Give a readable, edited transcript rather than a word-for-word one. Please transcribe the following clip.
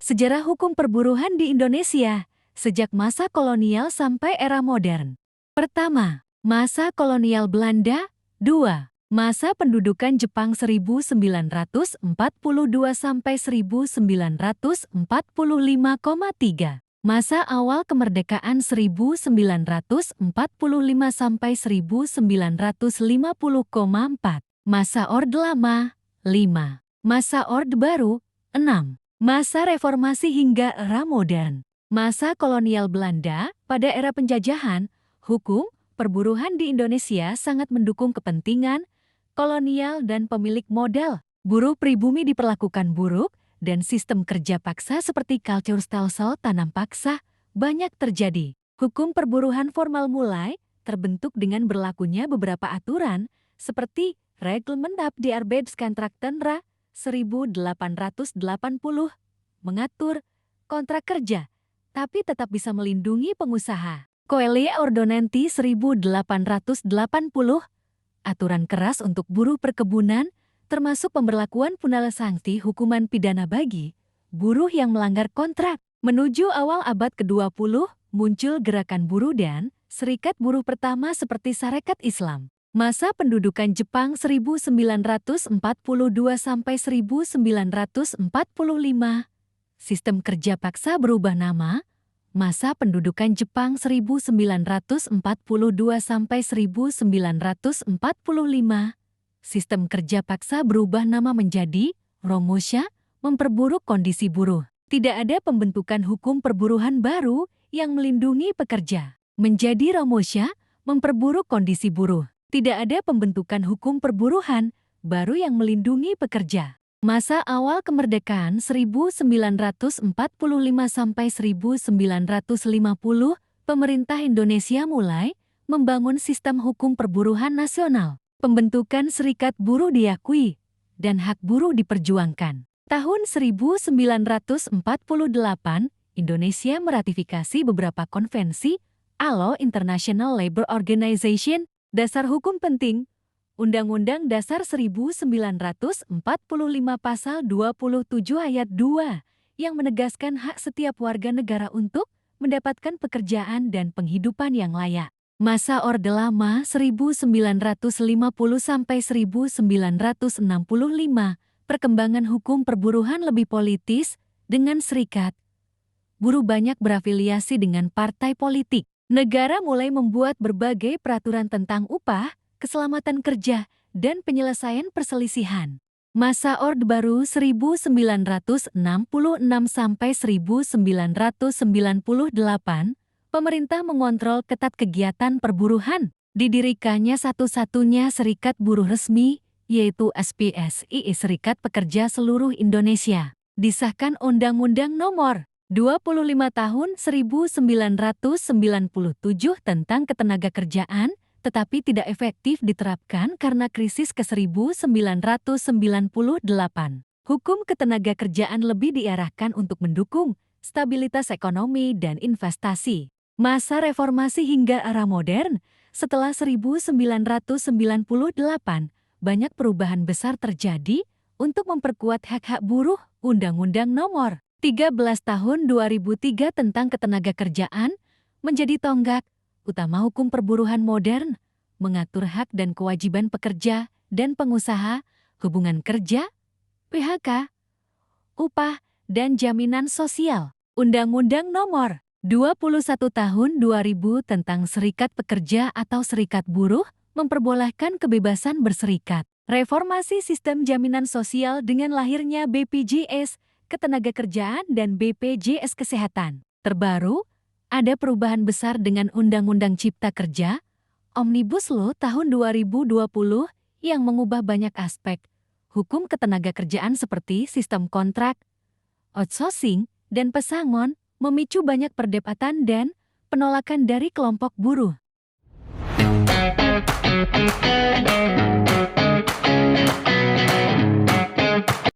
Sejarah hukum perburuhan di Indonesia, sejak masa kolonial sampai era modern. Pertama, masa kolonial Belanda. 2. Masa pendudukan Jepang 1942 sampai 1945, 3. Masa awal kemerdekaan 1945 sampai 1950,4. Masa Orde Lama. 5. Masa Orde Baru. 6. Masa reformasi hingga era modern. Masa kolonial Belanda. Pada era penjajahan, hukum perburuhan di Indonesia sangat mendukung kepentingan kolonial dan pemilik modal. Buruh pribumi diperlakukan buruk, dan sistem kerja paksa seperti culture stelsel tanam paksa banyak terjadi. Hukum perburuhan formal mulai terbentuk dengan berlakunya beberapa aturan seperti Reglement op de Arbeidscontracten RA 1880 mengatur kontrak kerja, tapi tetap bisa melindungi pengusaha. Coelia Ordonanti 1880, aturan keras untuk buruh perkebunan, termasuk pemberlakuan punala sanksi hukuman pidana bagi buruh yang melanggar kontrak. Menuju awal abad ke-20, muncul gerakan buruh dan serikat buruh pertama seperti Sarekat Islam. Masa pendudukan Jepang 1942 sampai 1945. Sistem kerja paksa berubah nama. Masa pendudukan Jepang 1942 sampai 1945. Sistem kerja paksa berubah nama menjadi Romosha, memperburuk kondisi buruh. Tidak ada pembentukan hukum perburuhan baru yang melindungi pekerja. Menjadi Romosha, memperburuk kondisi buruh. Tidak ada pembentukan hukum perburuhan baru yang melindungi pekerja. Masa awal kemerdekaan 1945 sampai 1950, pemerintah Indonesia mulai membangun sistem hukum perburuhan nasional. Pembentukan serikat buruh diakui dan hak buruh diperjuangkan. Tahun 1948, Indonesia meratifikasi beberapa konvensi ILO International Labour Organization. Dasar hukum penting, Undang-Undang Dasar 1945 Pasal 27 Ayat 2 yang menegaskan hak setiap warga negara untuk mendapatkan pekerjaan dan penghidupan yang layak. Masa Orde Lama 1950 sampai 1965, perkembangan hukum perburuhan lebih politis dengan serikat buruh banyak berafiliasi dengan partai politik. Negara mulai membuat berbagai peraturan tentang upah, keselamatan kerja, dan penyelesaian perselisihan. Masa Orde Baru 1966 sampai 1998, pemerintah mengontrol ketat kegiatan perburuhan. Didirikannya satu-satunya serikat buruh resmi, yaitu SPSI, Serikat Pekerja Seluruh Indonesia. Disahkan Undang-Undang Nomor 25 Tahun 1997 tentang Ketenagakerjaan, tetapi tidak efektif diterapkan karena krisis ke-1998. Hukum ketenagakerjaan lebih diarahkan untuk mendukung stabilitas ekonomi dan investasi. Masa reformasi hingga era modern, setelah 1998, banyak perubahan besar terjadi untuk memperkuat hak-hak buruh. Undang-Undang Nomor 13 Tahun 2003 tentang Ketenagakerjaan menjadi tonggak utama hukum perburuhan modern, mengatur hak dan kewajiban pekerja dan pengusaha, hubungan kerja, PHK, upah, dan jaminan sosial. Undang-Undang Nomor 21 Tahun 2000 tentang Serikat Pekerja atau Serikat Buruh memperbolehkan kebebasan berserikat. Reformasi sistem jaminan sosial dengan lahirnya BPJS Ketenagakerjaan dan BPJS Kesehatan. Terbaru, ada perubahan besar dengan Undang-Undang Cipta Kerja, Omnibus Law tahun 2020 yang mengubah banyak aspek hukum ketenagakerjaan seperti sistem kontrak, outsourcing, dan pesangon, memicu banyak perdebatan dan penolakan dari kelompok buruh.